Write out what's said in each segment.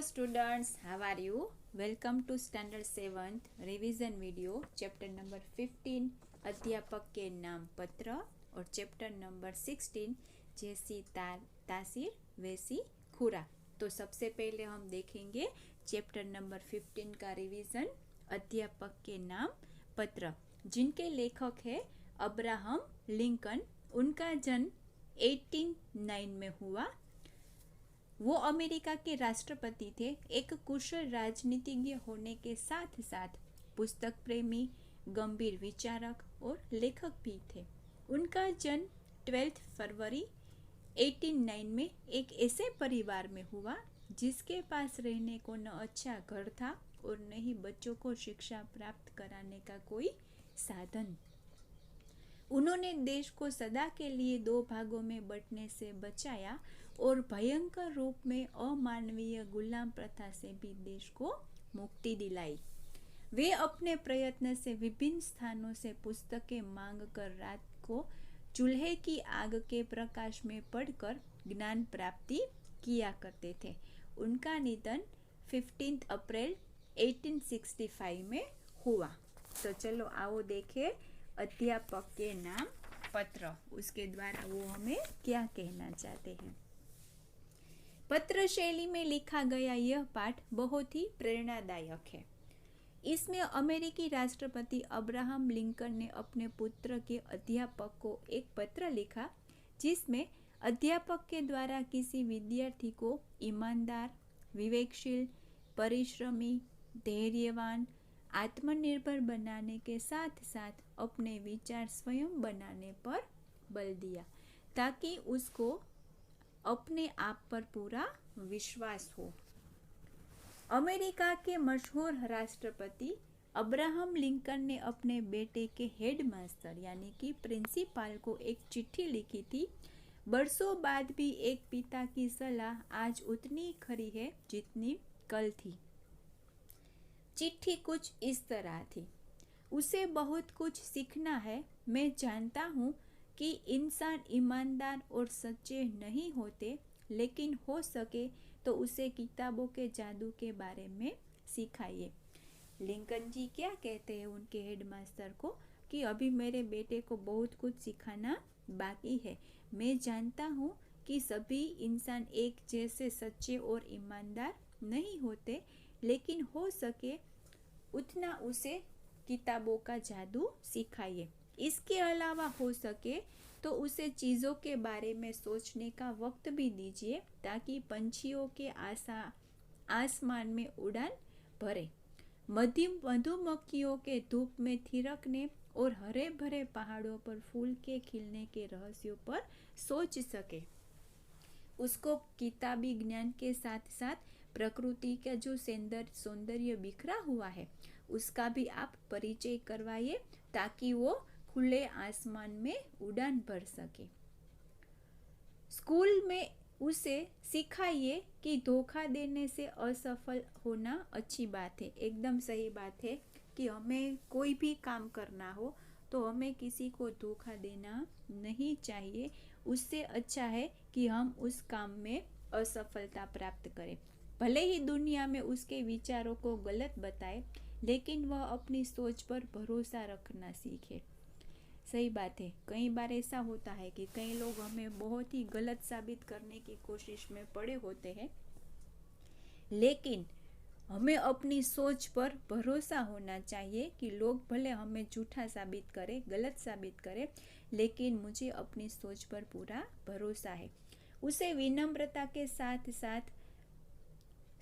students, how are you? Welcome to standard 7th revision video chapter number 15 अध्यापक के नाम पत्र और चैप्टर नंबर 16 जैसी तासीर वैसी खुराक। तो सबसे पहले हम देखेंगे चैप्टर नंबर 15 का रिवीजन अध्यापक के नाम पत्र, जिनके लेखक है अब्राहम लिंकन। उनका जन्म 1809 में हुआ। वो अमेरिका के राष्ट्रपति थे। एक कुशल राजनीतिज्ञ होने के साथ साथ पुस्तक प्रेमी, गंभीर विचारक और लेखक भी थे। उनका जन्म 12 फरवरी 1809 में एक ऐसे परिवार में हुआ जिसके पास रहने को न अच्छा घर था और न ही बच्चों को शिक्षा प्राप्त कराने का कोई साधन। उन्होंने देश को सदा के लिए दो भागों में बंटने से बचाया और भयंकर रूप में अमानवीय गुलाम प्रथा से भी देश को मुक्ति दिलाई। वे अपने प्रयत्न से विभिन्न स्थानों से पुस्तकें मांग कर रात को चूल्हे की आग के प्रकाश में पढ़कर ज्ञान प्राप्ति किया करते थे। उनका निधन 15 अप्रैल 1865 में हुआ। तो चलो आओ देखें अध्यापक के नाम पत्र, उसके द्वारा वो हमें क्या कहना चाहते हैं। पत्र शैली में लिखा गया यह पाठ बहुत ही प्रेरणादायक है। इसमें अमेरिकी राष्ट्रपति अब्राहम लिंकन ने अपने पुत्र के अध्यापक को एक पत्र लिखा, जिसमें अध्यापक के द्वारा किसी विद्यार्थी को ईमानदार, विवेकशील, परिश्रमी, धैर्यवान, आत्मनिर्भर बनाने के साथ साथ अपने विचार स्वयं बनाने पर बल दिया, ताकि उसको अपने आप पर पूरा विश्वास हो। अमेरिका के मशहूर राष्ट्रपति अब्राहम लिंकन ने अपने बेटे के हेडमास्टर यानी कि प्रिंसिपल को एक चिट्ठी लिखी थी। बरसों बाद भी एक पिता की सलाह आज उतनी खरी है जितनी कल थी। चिट्ठी कुछ इस तरह थी। उसे बहुत कुछ सीखना है। मैं जानता हूँ कि इंसान ईमानदार और सच्चे नहीं होते, लेकिन हो सके तो उसे किताबों के जादू के बारे में सिखाइए। लिंकन जी क्या कहते हैं उनके हेडमास्टर को कि अभी मेरे बेटे को बहुत कुछ सिखाना बाकी है। मैं जानता हूँ कि सभी इंसान एक जैसे सच्चे और ईमानदार नहीं होते, लेकिन हो सके उतना उसे किताबों का जादू सिखाइए। इसके अलावा हो सके तो उसे चीज़ों के बारे में सोचने का वक्त भी दीजिए, ताकि पंछियों के आसमान में उड़ान भरे, मधुमक्खियों के धूप में थिरकने और हरे भरे पहाड़ों पर फूल के खिलने के रहस्यों पर सोच सके। उसको किताबी ज्ञान के साथ साथ प्रकृति का जो सौंदर्य बिखरा हुआ है उसका भी आप परिचय करवाइए, ताकि वो खुले आसमान में उड़ान भर सके। स्कूल में उसे सिखाइए कि धोखा देने से असफल होना अच्छी बात है। एकदम सही बात है कि हमें कोई भी काम करना हो तो हमें किसी को धोखा देना नहीं चाहिए। उससे अच्छा है कि हम उस काम में असफलता प्राप्त करें। भले ही दुनिया में उसके विचारों को गलत बताए, लेकिन वह अपनी सोच पर भरोसा रखना सीखे। सही बात है। कई बार ऐसा होता है कि कई लोग हमें बहुत ही गलत साबित करने की कोशिश में पड़े होते हैं, लेकिन हमें अपनी सोच पर भरोसा होना चाहिए कि लोग भले हमें झूठा साबित करें, गलत साबित करें, लेकिन मुझे अपनी सोच पर पूरा भरोसा है। उसे विनम्रता के साथ साथ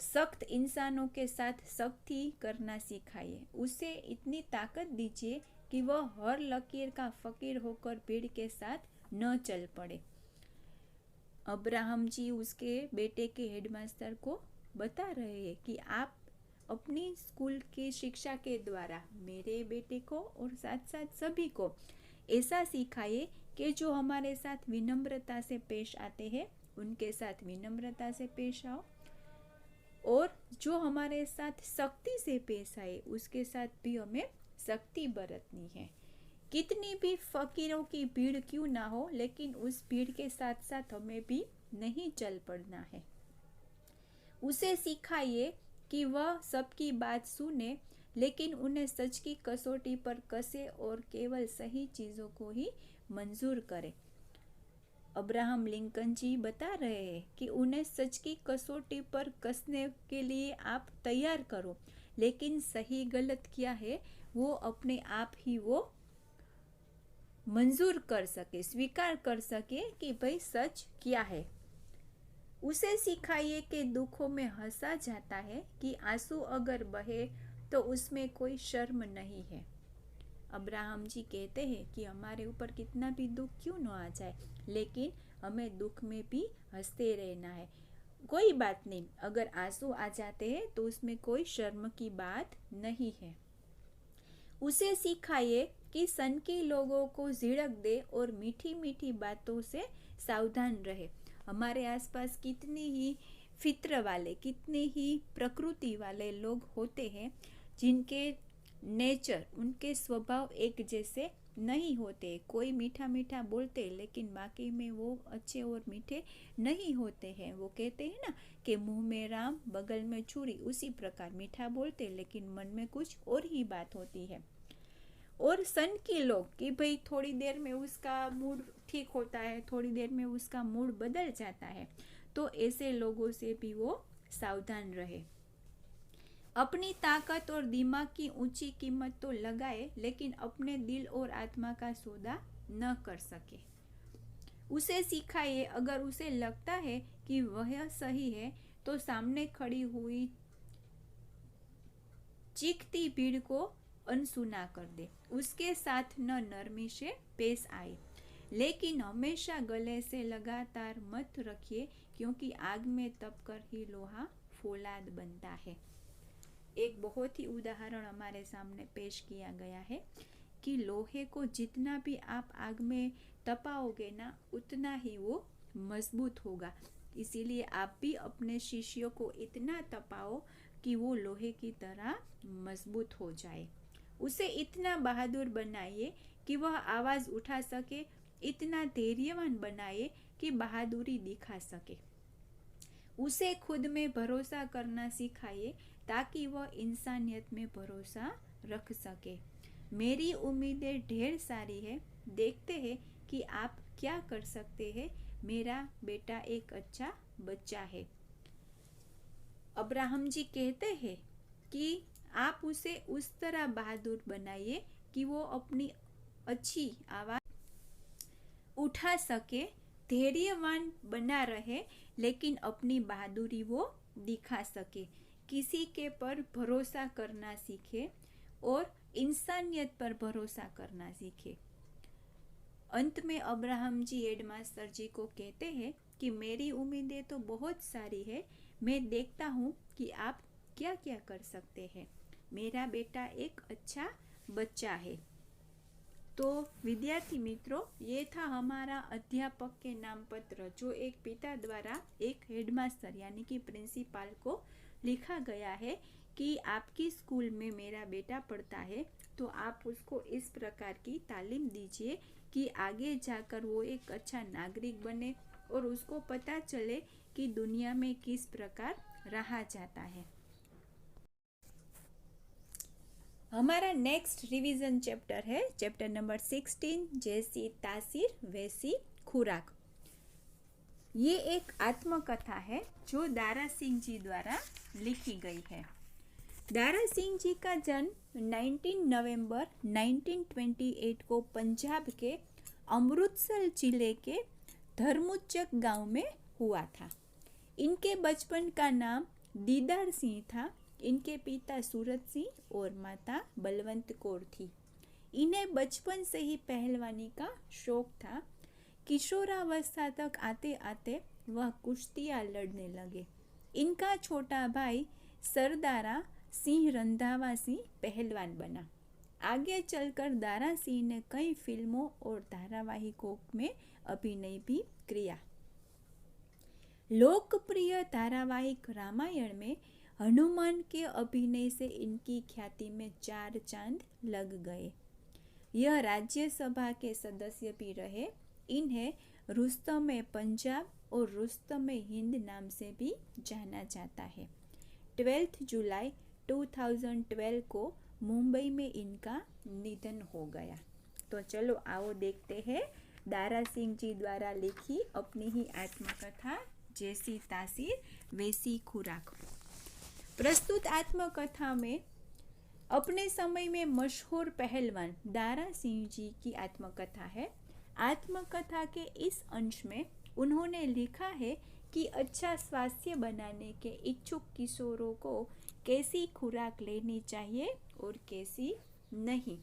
सख्त इंसानों के साथ सख्ती करना सिखाइए। उसे इतनी ताकत दीजिए कि वह हर लकीर का फकीर होकर भीड़ के साथ न चल पड़े। अब्राहम जी उसके बेटे के हेडमास्टर को बता रहे हैं कि आप अपनी स्कूल की शिक्षा के द्वारा मेरे बेटे को और साथ साथ सभी को ऐसा सिखाइए कि जो हमारे साथ विनम्रता से पेश आते हैं उनके साथ विनम्रता से पेश आओ, और जो हमारे साथ सख्ती से पेश आए उसके साथ भी हमें सख्ती बरतनी है। कितनी भी फकीरों की भीड़ क्यों ना हो, लेकिन उस भीड़ के साथ साथ हमें भी नहीं चल पड़ना है। उसे सिखाइए कि वह सबकी बात सुने, लेकिन उन्हें सच की कसौटी पर कसे और केवल सही चीज़ों को ही मंजूर करे। अब्राहम लिंकन जी बता रहे हैं कि उन्हें सच की कसौटी पर कसने के लिए आप तैयार करो, लेकिन सही गलत क्या है वो अपने आप ही वो मंजूर कर सके, स्वीकार कर सके कि भाई सच क्या है। उसे सिखाइए कि दुखों में हंसा जाता है, कि आंसू अगर बहे तो उसमें कोई शर्म नहीं है। अब्राहम जी कहते हैं कि हमारे ऊपर कितना भी दुख क्यों न आ जाए, लेकिन हमें दुख में भी हंसते रहना है। कोई बात नहीं, अगर आंसू आ जाते हैं तो उसमें कोई शर्म की बात नहीं है। उसे सिखाइए कि सनकी लोगों को झिड़क दे और मीठी मीठी बातों से सावधान रहे। हमारे आसपास कितने ही फित्र वाले, कितने ही प्रकृति वाले लोग होते हैं जिनके नेचर, उनके स्वभाव एक जैसे नहीं होते। कोई मीठा मीठा बोलते हैं लेकिन बाकी में वो अच्छे और मीठे नहीं होते हैं। वो कहते हैं ना कि मुंह में राम बगल में छुरी, उसी प्रकार मीठा बोलते हैं लेकिन मन में कुछ और ही बात होती है। और सन के लोग कि भाई थोड़ी देर में उसका मूड ठीक होता है, थोड़ी देर में उसका मूड बदल जाता है, तो ऐसे लोगों से भी वो सावधान रहे। अपनी ताकत और दिमाग की ऊंची कीमत तो लगाए, लेकिन अपने दिल और आत्मा का सौदा न कर सके। उसे सिखाइए, अगर उसे लगता है कि वह सही है तो सामने खड़ी हुई चीखती भीड़ को अनसुना कर दे, उसके साथ न नरमी से पेश आए, लेकिन हमेशा गले से लगातार मत रखिए, क्योंकि आग में तपकर ही लोहा फौलाद बनता है। एक बहुत ही उदाहरण हमारे सामने पेश किया गया है कि लोहे को जितना भी आप आग में तपाओगे ना, उतना ही वो मजबूत होगा। इसीलिए आप भी अपने शिष्यों को इतना तपाओ कि वो लोहे की तरह मजबूत हो जाए। उसे इतना बहादुर बनाइए कि वह आवाज़ उठा सके, इतना धैर्यवान बनाइए कि बहादुरी दिखा सके। उसे खुद में भरोसा करना सिखाइए ताकि वह इंसानियत में भरोसा रख सके। मेरी उम्मीदें ढेर सारी है, देखते हैं कि आप क्या कर सकते हैं। मेरा बेटा एक अच्छा बच्चा है। अब्राहम जी कहते हैं कि आप उसे उस तरह बहादुर बनाइए कि वो अपनी अच्छी आवाज़ उठा सके, धैर्यवान बना रहे, लेकिन अपनी बहादुरी वो दिखा सके। किसी के पर भरोसा करना सीखे और इंसानियत पर भरोसा करना सीखे। अंत में अब्राहम जी हेडमास्टर जी को कहते हैं कि मेरी उम्मीदें तो बहुत सारी है, मैं देखता हूँ कि आप क्या क्या कर सकते हैं। मेरा बेटा एक अच्छा बच्चा है। तो विद्यार्थी मित्रों, ये था हमारा अध्यापक के नाम पत्र, जो एक पिता द्वारा एक हेडमास्टर यानी कि प्रिंसिपल को लिखा गया है कि आपकी स्कूल में मेरा बेटा पढ़ता है, तो आप उसको इस प्रकार की तालीम दीजिए कि आगे जाकर वो एक अच्छा नागरिक बने और उसको पता चले कि दुनिया में किस प्रकार रहा जाता है। हमारा नेक्स्ट रिवीजन चैप्टर है चैप्टर नंबर 16, जैसी तासीर वैसी खुराक। ये एक आत्मकथा है जो दारा सिंह जी द्वारा लिखी गई है। दारा सिंह जी का जन्म 19 नवंबर 1928 को पंजाब के अमृतसर जिले के धर्मुचक गांव में हुआ था। इनके बचपन का नाम दीदार सिंह था। इनके पिता सूरत सिंह और माता बलवंत कौर थी। इन्हें बचपन से ही पहलवानी का शौक था। किशोरावस्था तक आते आते वह कुश्तियाँ लड़ने लगे। इनका छोटा भाई सरदारा सिंह रंधावा सिंह पहलवान बना। आगे चलकर दारा सिंह ने कई फिल्मों और धारावाहिकों में अभिनय भी किया। लोकप्रिय धारावाहिक रामायण में हनुमान के अभिनय से इनकी ख्याति में 4 चांद लग गए। यह राज्यसभा के सदस्य भी रहे। इन्हें रुस्तम पंजाब, और रुस्तम हिंद नाम से भी जाना जाता है। 12 जुलाई 2012 को मुंबई में इनका निधन हो गया। तो चलो आओ देखते हैं दारा सिंह जी द्वारा लिखी अपनी ही आत्मकथा जैसी तासीर वैसी खुराक। प्रस्तुत आत्मकथा में अपने समय में मशहूर पहलवान दारा सिंह जी की आत्मकथा है। आत्मकथा के इस अंश में उन्होंने लिखा है कि अच्छा स्वास्थ्य बनाने के इच्छुक किशोरों को कैसी खुराक लेनी चाहिए और कैसी नहीं।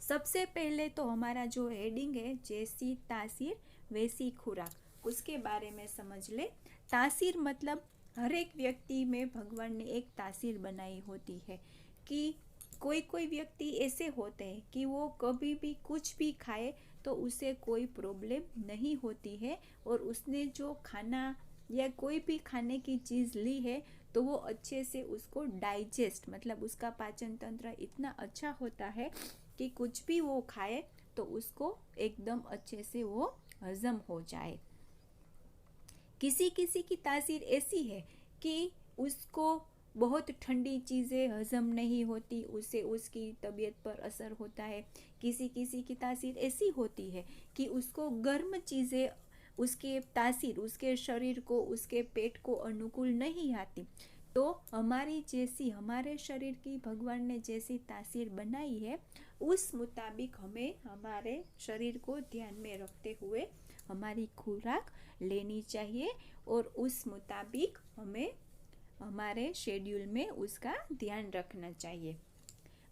सबसे पहले तो हमारा जो हेडिंग है जैसी तासीर वैसी खुराक, उसके बारे में समझ ले। तासीर मतलब हर एक व्यक्ति में भगवान ने एक तासीर बनाई होती है कि कोई व्यक्ति ऐसे होते हैं कि वो कभी भी कुछ भी खाए तो उसे कोई प्रॉब्लम नहीं होती है, और उसने जो खाना या कोई भी खाने की चीज़ ली है तो वो अच्छे से उसको डाइजेस्ट मतलब उसका पाचन तंत्र इतना अच्छा होता है कि कुछ भी वो खाए तो उसको एकदम अच्छे से वो हजम हो जाए। किसी किसी की तासीर ऐसी है कि उसको बहुत ठंडी चीज़ें हजम नहीं होती, उससे उसकी तबीयत पर असर होता है। किसी किसी की तासीर ऐसी होती है कि उसको गर्म चीज़ें उसके तासीर उसके शरीर को उसके पेट को अनुकूल नहीं आती। तो हमारे शरीर की भगवान ने जैसी तासीर बनाई है उस मुताबिक हमें हमारे शरीर को ध्यान में रखते हुए हमारी खुराक लेनी चाहिए, और उस मुताबिक हमें हमारे शेड्यूल में उसका ध्यान रखना चाहिए।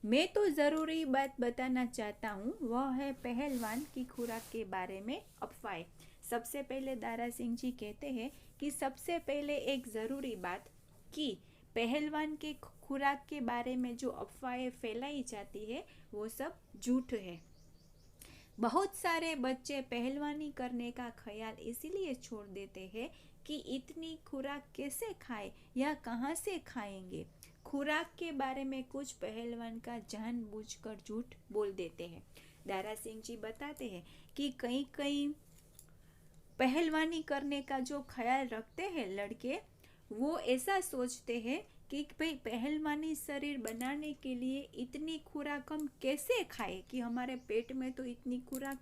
मैं तो ज़रूरी बात बताना चाहता हूँ वह है पहलवान की खुराक के बारे में अफवाहें। सबसे पहले दारा सिंह जी कहते हैं कि सबसे पहले एक ज़रूरी बात कि पहलवान के खुराक के बारे में जो अफवाहें फैलाई जाती है वो सब झूठ है। बहुत सारे बच्चे पहलवानी करने का ख्याल इसीलिए छोड़ देते हैं कि इतनी खुराक कैसे खाए या कहाँ से खाएंगे। खुराक के बारे में कुछ पहलवान का जानबूझकर झूठ बोल देते हैं। दारा सिंह जी बताते हैं कि कई पहलवानी करने का जो ख्याल रखते हैं लड़के, वो ऐसा सोचते हैं कि भाई पहलवानी शरीर बनाने के लिए इतनी खुराक हम कैसे खाए कि हमारे पेट में तो इतनी खुराक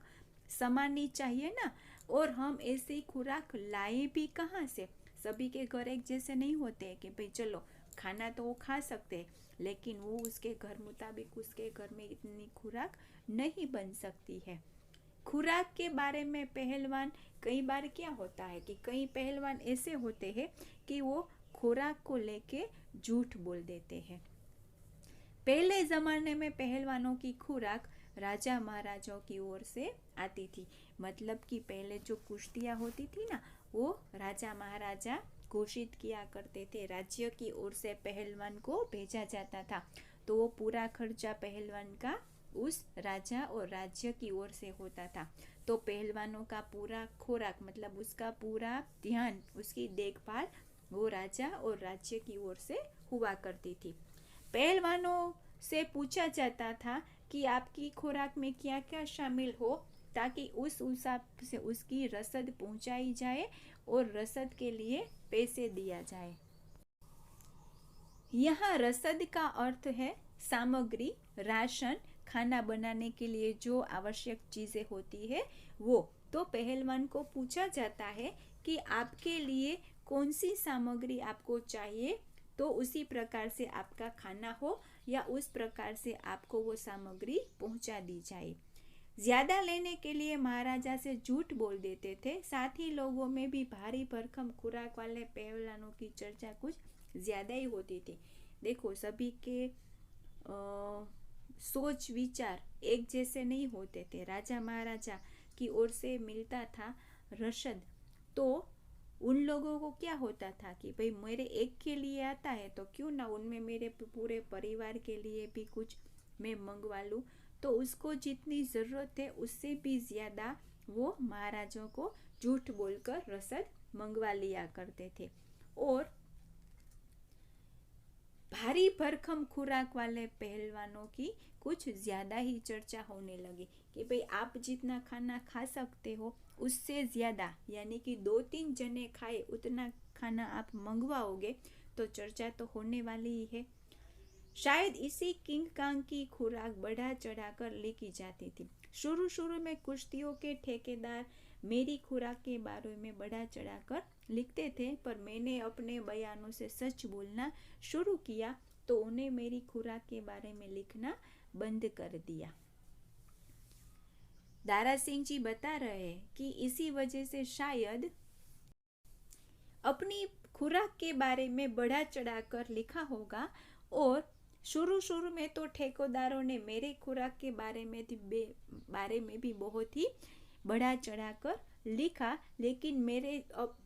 समानी चाहिए ना, और हम ऐसी खुराक लाए भी कहाँ से। सभी के घर एक जैसे नहीं होते हैं कि भाई चलो खाना तो वो खा सकते हैं, लेकिन वो उसके घर मुताबिक उसके घर में इतनी खुराक नहीं बन सकती है। खुराक के बारे में पहलवान कई बार क्या होता है कि कई पहलवान ऐसे होते हैं कि वो खुराक को लेके झूठ बोल देते हैं। पहले ज़माने में पहलवानों की खुराक राजा महाराजाओं की ओर से आती थी। मतलब कि पहले जो कुश्तियाँ होती थी ना, वो राजा महाराजा घोषित किया करते थे, राज्य की ओर से पहलवान को भेजा जाता था। तो वो पूरा खर्चा पहलवान का उस राजा और राज्य की ओर से होता था। तो पहलवानों का पूरा खुराक मतलब उसका पूरा ध्यान उसकी देखभाल वो राजा और राज्य की ओर से हुआ करती थी। पहलवानों से पूछा जाता था कि आपकी खुराक में क्या क्या शामिल हो, ताकि उस हिसाब से उसकी रसद पहुंचाई जाए और रसद के लिए पैसे दिया जाए। यहाँ रसद का अर्थ है सामग्री, राशन, खाना बनाने के लिए जो आवश्यक चीज़ें होती है वो। तो पहलवान को पूछा जाता है कि आपके लिए कौन सी सामग्री आपको चाहिए, तो उसी प्रकार से आपका खाना हो या उस प्रकार से आपको वो सामग्री पहुंचा दी जाए। ज़्यादा लेने के लिए महाराजा से झूठ बोल देते थे। साथ ही लोगों में भी भारी भरकम खुराक वाले पहलवानों की चर्चा कुछ ज़्यादा ही होती थी। देखो सभी के सोच विचार एक जैसे नहीं होते थे। राजा महाराजा की ओर से मिलता था रसद, तो उन लोगों को क्या होता था कि भाई मेरे एक के लिए आता है तो क्यों ना उनमें मेरे पूरे परिवार के लिए भी कुछ मैं मंगवा लूँ। तो उसको जितनी ज़रूरत है उससे भी ज़्यादा वो महाराजों को झूठ बोलकर रसद मंगवा लिया करते थे। और भारी भरकम खुराक वाले पहलवानों की कुछ ज़्यादा ही चर्चा होने लगी कि भाई आप जितना खाना खा सकते हो उससे ज़्यादा यानी कि 2-3 जने खाए उतना खाना आप मंगवाओगे तो चर्चा तो होने वाली ही है। शायद इसी किंग कांग की खुराक बढ़ा चढ़ाकर लिखी जाती थी। शुरू शुरू में कुश्तियों के ठेकेदार मेरी खुराक के बारे में बढ़ा चढ़ाकर लिखते थे, पर मैंने अपने बयानों से सच बोलना शुरू किया तो उन्हें मेरी खुराक के बारे में लिखना बंद कर दिया। दारा सिंह जी बता रहे हैं कि इसी वजह से शायद अपनी खुराक के बारे में बढ़ा चढ़ाकर लिखा होगा, और शुरू शुरू में तो ठेकेदारों ने मेरे खुराक के बारे में भी बहुत ही बढ़ा चढ़ाकर लिखा, लेकिन मेरे अब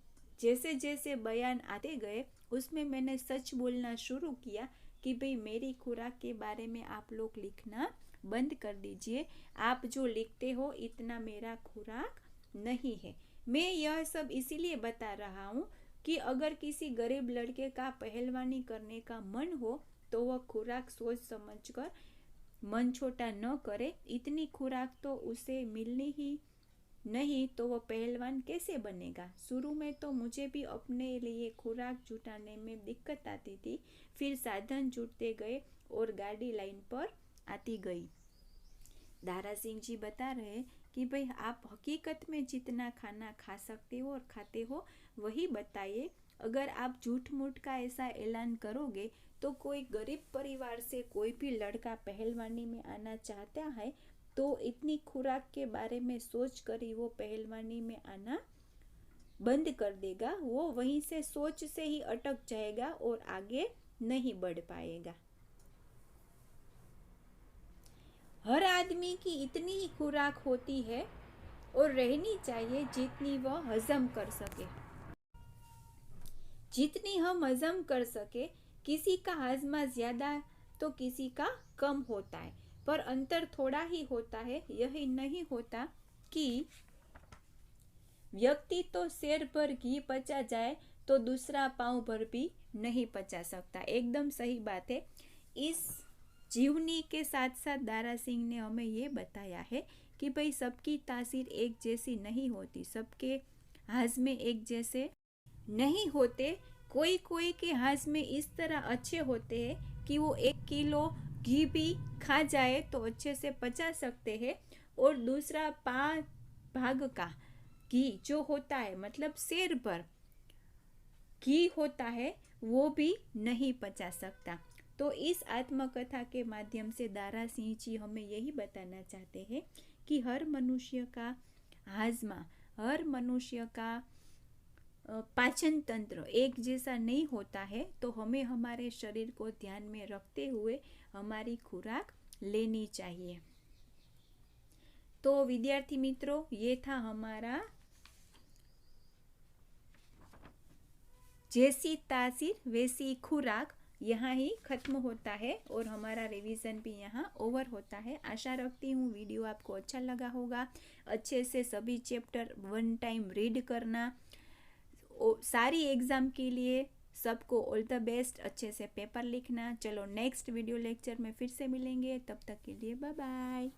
जैसे जैसे बयान आते गए उसमें मैंने सच बोलना शुरू किया कि भाई मेरी खुराक के बारे में आप लोग लिखना बंद कर दीजिए, आप जो लिखते हो इतना मेरा खुराक नहीं है। मैं यह सब इसीलिए बता रहा हूँ कि अगर किसी गरीब लड़के का पहलवानी करने का मन हो तो वह खुराक सोच समझकर मन छोटा न करे। इतनी खुराक तो उसे मिलनी ही नहीं तो वह पहलवान कैसे बनेगा। शुरू में तो मुझे भी अपने लिए खुराक जुटाने में दिक्कत आती थी, फिर साधन जुटते गए और गाड़ी लाइन पर आती गई। दारा सिंह जी बता रहे कि भाई आप हकीकत में जितना खाना खा सकते हो और खाते हो वही बताइए। अगर आप झूठ मूठ का ऐसा ऐलान करोगे तो कोई गरीब परिवार से कोई भी लड़का पहलवानी में आना चाहता है तो इतनी खुराक के बारे में सोच कर ही वो पहलवानी में आना बंद कर देगा। वो वहीं से सोच से ही अटक जाएगा और आगे नहीं बढ़ पाएगा। हर आदमी की इतनी ही खुराक होती है और रहनी चाहिए जितनी वह हजम कर सके। जितनी हम हजम कर सके, किसी का हाजमा ज्यादा तो किसी का कम होता है, पर अंतर थोड़ा ही होता है। यही नहीं होता कि व्यक्ति तो शेर भर घी पचा जाए तो दूसरा पाँव भर भी नहीं पचा सकता। एकदम सही बात है। इस जीवनी के साथ साथ दारा सिंह ने हमें ये बताया है कि भाई सबकी तासीर एक जैसी नहीं होती, सबके हाजमे एक जैसे नहीं होते। कोई कोई के हाजमे इस तरह अच्छे होते हैं कि वो 1 किलो घी भी खा जाए तो अच्छे से पचा सकते हैं, और दूसरा 5 भाग का घी जो होता है, मतलब शेर भर घी होता है, वो भी नहीं पचा सकता। तो इस आत्मकथा के माध्यम से दारा सिंह जी हमें यही बताना चाहते हैं कि हर मनुष्य का हाजमा, हर मनुष्य का पाचन तंत्र एक जैसा नहीं होता है। तो हमें हमारे शरीर को ध्यान में रखते हुए हमारी खुराक लेनी चाहिए। तो विद्यार्थी मित्रों, ये था हमारा जैसी तासीर वैसी खुराक यहाँ ही खत्म होता है और हमारा रिवीजन भी यहाँ ओवर होता है। आशा रखती हूँ वीडियो आपको अच्छा लगा होगा। अच्छे से सभी चैप्टर 1 टाइम रीड करना। सारी एग्ज़ाम के लिए सबको ऑल द बेस्ट। अच्छे से पेपर लिखना। चलो नेक्स्ट वीडियो लेक्चर में फिर से मिलेंगे, तब तक के लिए बाय बाय।